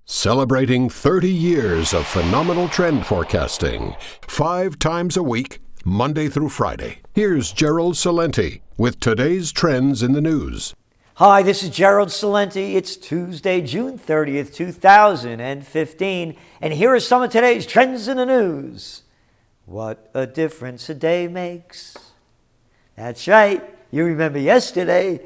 Celebrating 30 years of phenomenal trend forecasting, 5 times a week, Monday through Friday. Here's Gerald Celente with today's trends in the news. Hi, this is Gerald Celente. It's Tuesday, June 30th, 2015, and here are some of today's trends in the news. What a difference a day makes. That's right. You remember yesterday,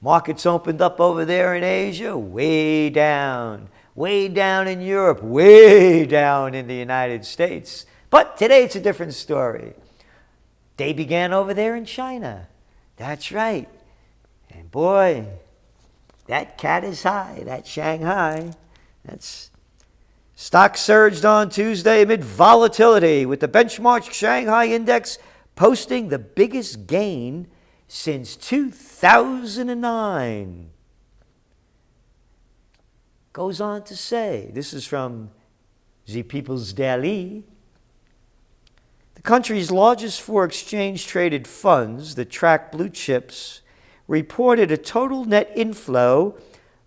markets opened up over there in Asia, way down in Europe, way down in the United States. But today it's a different story. Day began over there in China. That's right. And boy, that cat is high, that Shanghai. Stock surged on Tuesday amid volatility, with the benchmark Shanghai index posting the biggest gain since 2009. Goes on to say, this is from the People's Daily, the country's largest 4 exchange-traded funds that track blue chips reported a total net inflow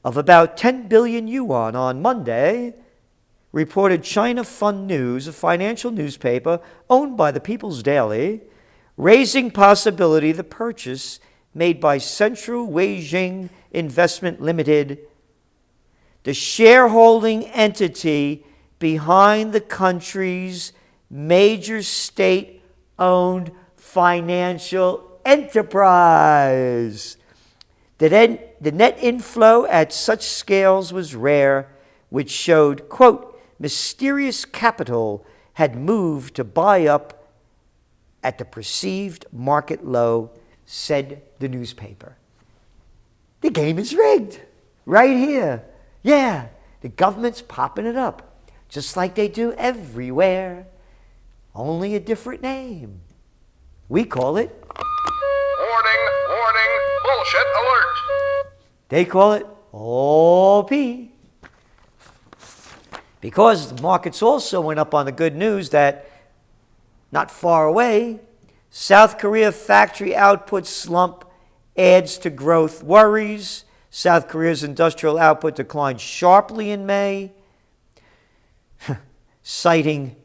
of about 10 billion yuan on Monday, reported China Fund News, a financial newspaper owned by the People's Daily, raising possibility the purchase made by Central Weijing Investment Limited, the shareholding entity behind the country's major state-owned financial enterprise. The net inflow at such scales was rare, which showed, quote, mysterious capital had moved to buy up at the perceived market low, said the newspaper. The game is rigged, right here. Yeah, the government's popping it up, just like they do everywhere, only a different name. We call it... Warning, bullshit alert. They call it OP. Because the markets also went up on the good news that not far away, South Korea factory output slump adds to growth worries. South Korea's industrial output declined sharply in May, citing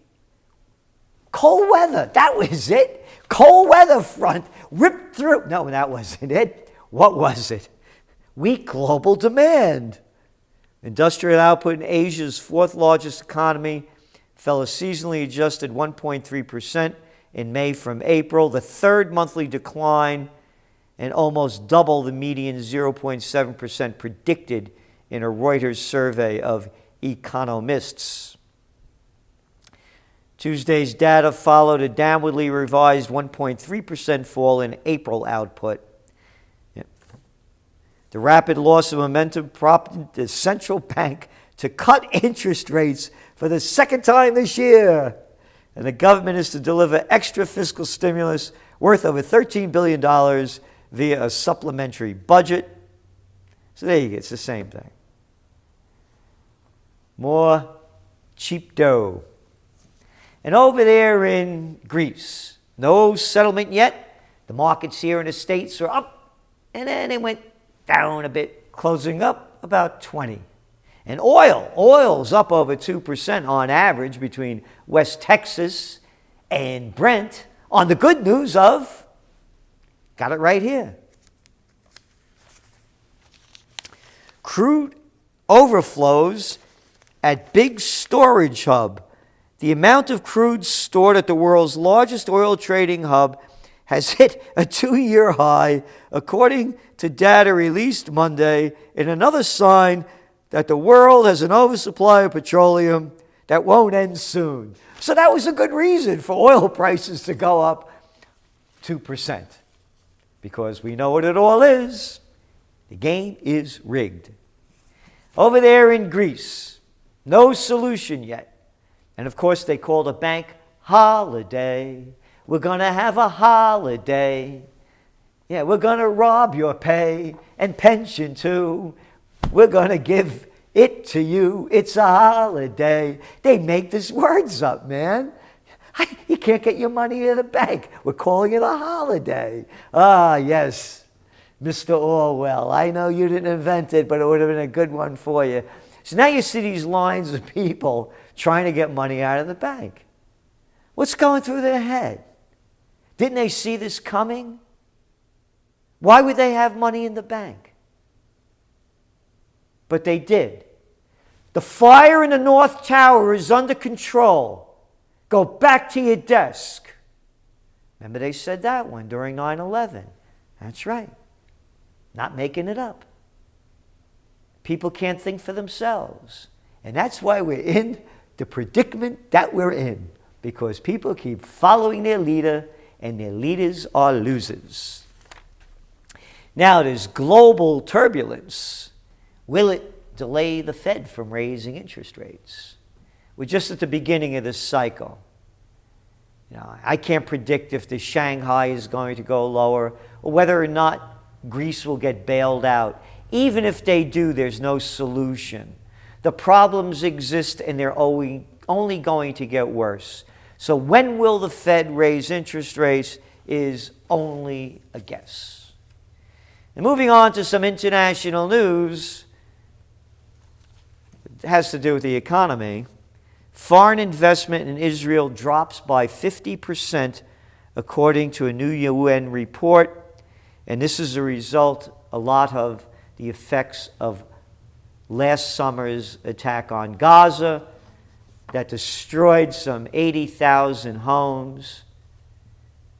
cold weather. That was it. Cold weather front ripped through. No, that wasn't it. What was it? Weak global demand. Industrial output in Asia's 4th largest economy fell a seasonally adjusted 1.3% in May from April, the 3rd monthly decline, and almost double the median 0.7% predicted in a Reuters survey of economists. Tuesday's data followed a downwardly revised 1.3% fall in April output. The rapid loss of momentum prompted the central bank to cut interest rates for the 2nd time this year. And the government is to deliver extra fiscal stimulus worth over $13 billion via a supplementary budget. So there you go, it's the same thing. More cheap dough. And over there in Greece, no settlement yet. The markets here in the States are up, and then they went down a bit, closing up about 20. And oil's up over 2% on average between West Texas and Brent on the good news of, got it right here, crude overflows at big storage hub. The amount of crude stored at the world's largest oil trading hub has hit a 2-year high, according to data released Monday, in another sign that the world has an oversupply of petroleum that won't end soon. So that was a good reason for oil prices to go up 2%, because we know what it all is. The game is rigged. Over there in Greece, no solution yet. And of course, they called a bank holiday. We're going to have a holiday. Yeah, we're going to rob your pay and pension too. We're going to give it to you. It's a holiday. They make these words up, man. You can't get your money in the bank. We're calling it a holiday. Ah, yes, Mr. Orwell. I know you didn't invent it, but it would have been a good one for you. So now you see these lines of people trying to get money out of the bank. What's going through their head? Didn't they see this coming? Why would they have money in the bank? But they did. The fire in the North Tower is under control. Go back to your desk. Remember they said that one during 9/11. That's right. Not making it up. People can't think for themselves. And that's why we're in the predicament that we're in. Because people keep following their leader, and their leaders are losers. Now there's global turbulence. Will it delay the Fed from raising interest rates? We're just at the beginning of this cycle. I can't predict if the Shanghai is going to go lower or whether or not Greece will get bailed out. Even if they do, there's no solution. The problems exist and they're only going to get worse. So when will the Fed raise interest rates is only a guess. And moving on to some international news, it has to do with the economy. Foreign investment in Israel drops by 50% according to a new UN report. And this is a result, a lot of the effects of last summer's attack on Gaza that destroyed some 80,000 homes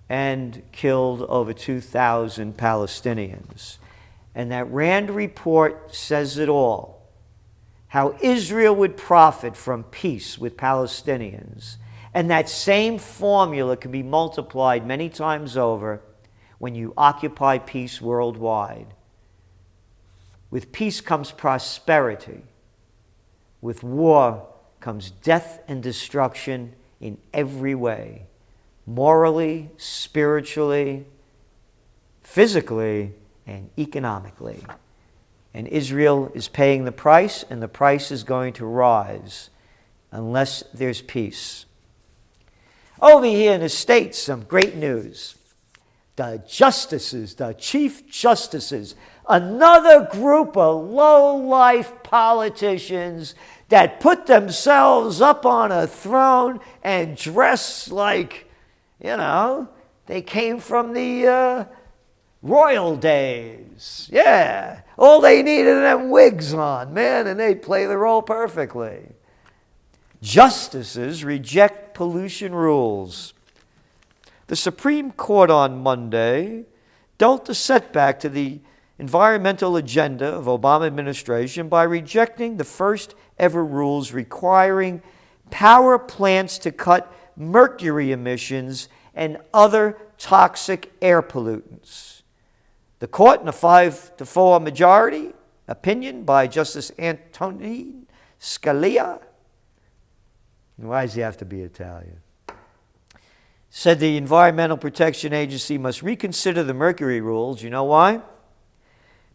and killed over 2,000 Palestinians. And that RAND report says it all. How Israel would profit from peace with Palestinians. And that same formula can be multiplied many times over when you occupy peace worldwide. With peace comes prosperity. With war comes death and destruction in every way. Morally, spiritually, physically, and economically. And Israel is paying the price, and the price is going to rise unless there's peace. Over here in the States, some great news. The justices, the chief justices, another group of low-life politicians that put themselves up on a throne and dress like, they came from the royal days. Yeah. All they needed them wigs on, man, and they'd play the role perfectly. Justices reject pollution rules. The Supreme Court on Monday dealt a setback to the environmental agenda of Obama administration by rejecting the first ever rules requiring power plants to cut mercury emissions and other toxic air pollutants. The court, in a 5-4 majority opinion by Justice Antonin Scalia, why does he have to be Italian? Said the Environmental Protection Agency must reconsider the mercury rules. You know why?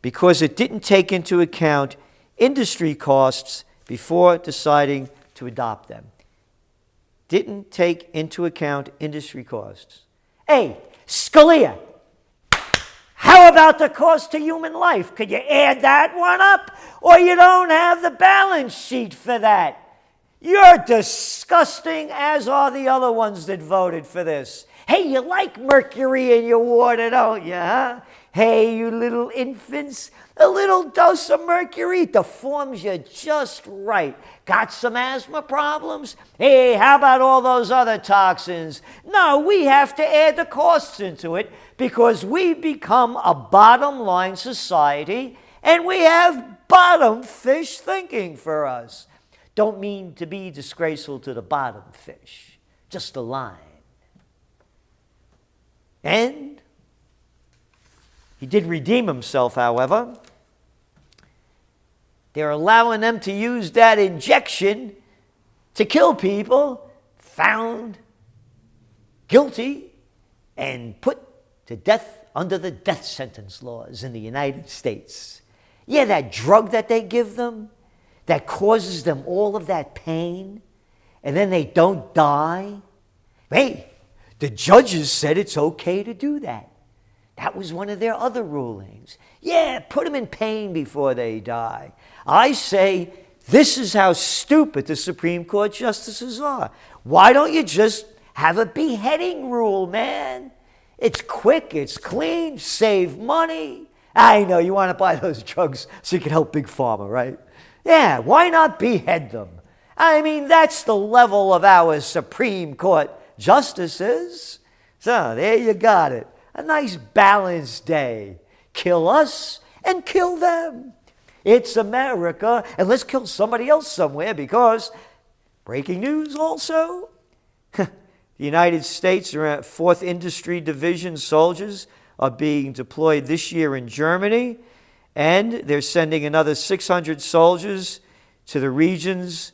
Because it didn't take into account industry costs before deciding to adopt them. Didn't take into account industry costs. Hey, Scalia, how about the cost to human life? Could you add that one up? Or you don't have the balance sheet for that. You're disgusting, as are the other ones that voted for this. Hey, you like mercury in your water, don't you, huh? Hey, you little infants, a little dose of mercury deforms you just right. Got some asthma problems? Hey, how about all those other toxins? No, we have to add the costs into it because we become a bottom line society and we have bottom fish thinking for us. Don't mean to be disgraceful to the bottom fish, just a line. And he did redeem himself, however. They're allowing them to use that injection to kill people found guilty and put to death under the death sentence laws in the United States. Yeah, that drug that they give them that causes them all of that pain, and then they don't die. Hey, the judges said it's okay to do that. That was one of their other rulings. Yeah, put them in pain before they die. I say This is how stupid the Supreme Court justices are. Why don't you just have a beheading rule, man? It's quick, it's clean, save money. I know you want to buy those drugs so you can help Big Pharma, right? Yeah, why not behead them? I mean, that's the level of our Supreme Court justices. So there you got it. A nice balanced day. Kill us and kill them. It's America, and let's kill somebody else somewhere because, breaking news also, the United States, 4th Industry Division soldiers are being deployed this year in Germany, and they're sending another 600 soldiers to the regions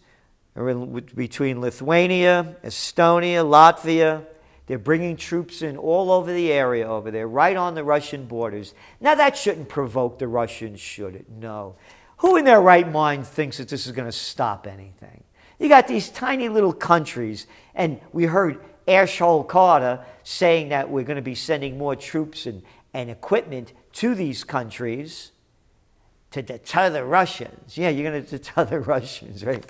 between Lithuania, Estonia, Latvia. They're bringing troops in all over the area over there, right on the Russian borders. Now, that shouldn't provoke the Russians, should it? No. Who in their right mind thinks that this is going to stop anything? You got these tiny little countries, and we heard Ashhole Carter saying that we're going to be sending more troops and equipment to these countries to deter the Russians. Yeah, you're going to deter the Russians, right?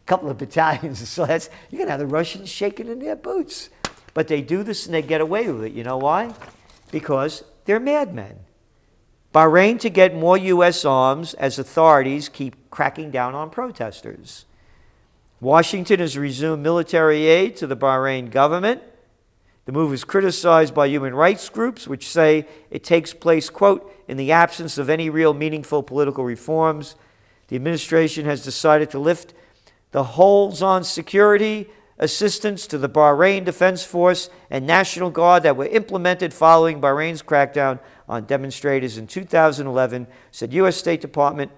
Couple of battalions, so you're going to have the Russians shaking in their boots. But they do this and they get away with it. You know why? Because they're madmen. Bahrain to get more U.S. arms as authorities keep cracking down on protesters. Washington has resumed military aid to the Bahrain government. The move is criticized by human rights groups, which say it takes place, quote, in the absence of any real meaningful political reforms. The administration has decided to lift the holds on security assistance to the Bahrain Defense Force and National Guard that were implemented following Bahrain's crackdown on demonstrators in 2011, said U.S. State Department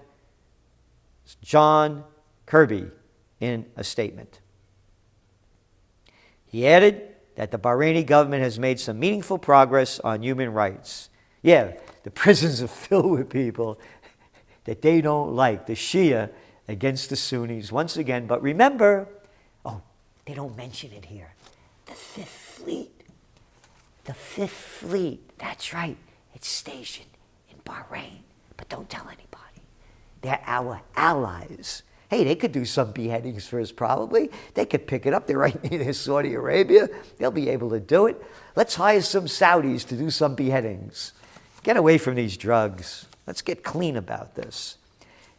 John Kirby in a statement. He added that the Bahraini government has made some meaningful progress on human rights. Yeah, the prisons are filled with people that they don't like, the Shia against the Sunnis once again. But remember, they don't mention it here, the Fifth Fleet, that's right, it's stationed in Bahrain, but don't tell anybody. They're our allies. Hey, they could do some beheadings for us probably. They could pick it up. They're right near Saudi Arabia. They'll be able to do it. Let's hire some Saudis to do some beheadings. Get away from these drugs. Let's get clean about this.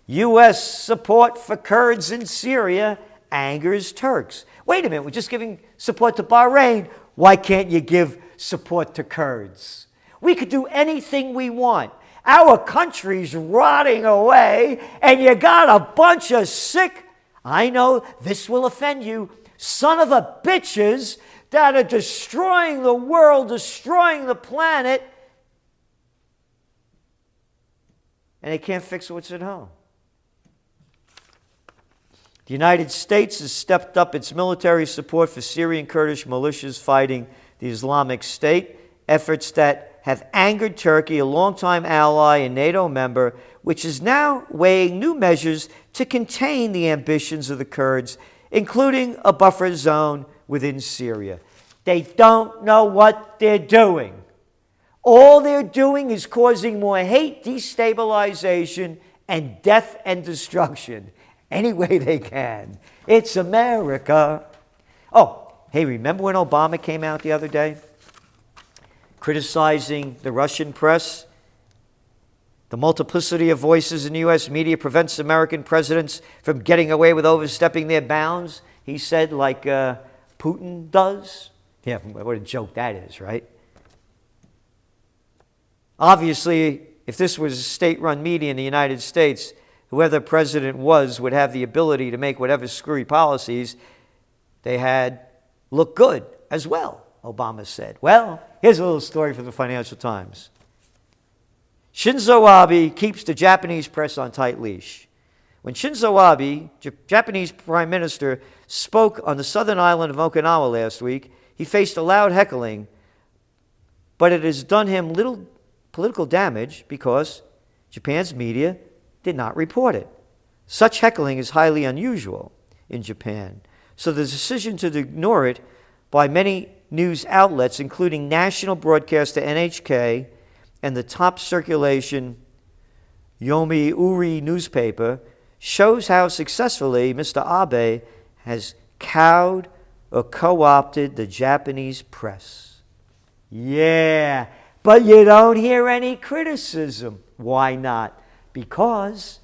U.S. support for Kurds in Syria angers Turks. Wait a minute, we're just giving support to Bahrain. Why can't you give support to Kurds? We could do anything we want. Our country's rotting away, and you got a bunch of sick, I know this will offend you, son of a bitches that are destroying the world, destroying the planet, and they can't fix what's at home. The United States has stepped up its military support for Syrian Kurdish militias fighting the Islamic State, efforts that have angered Turkey, a longtime ally and NATO member, which is now weighing new measures to contain the ambitions of the Kurds, including a buffer zone within Syria. They don't know what they're doing. All they're doing is causing more hate, destabilization, and death and destruction any way they can. It's America. Oh, hey, remember when Obama came out the other day criticizing the Russian press? The multiplicity of voices in U.S. media prevents American presidents from getting away with overstepping their bounds, he said, like Putin does. Yeah, what a joke that is, right? Obviously, if this was a state-run media in the United States, whoever the president was would have the ability to make whatever screwy policies they had look good as well, Obama said. Well, here's a little story from the Financial Times. Shinzo Abe keeps the Japanese press on tight leash. When Shinzo Abe, Japanese Prime Minister, spoke on the southern island of Okinawa last week, he faced a loud heckling, but it has done him little political damage because Japan's media did not report it. Such heckling is highly unusual in Japan, so the decision to ignore it by many news outlets, including national broadcaster NHK and the top circulation Yomiuri newspaper, shows how successfully Mr. Abe has cowed or co-opted the Japanese press. Yeah, but you don't hear any criticism. Why not? Because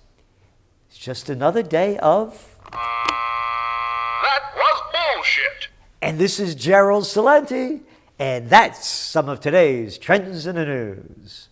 it's just another day of... That was bullshit. And this is Gerald Celente, and that's some of today's Trends in the News.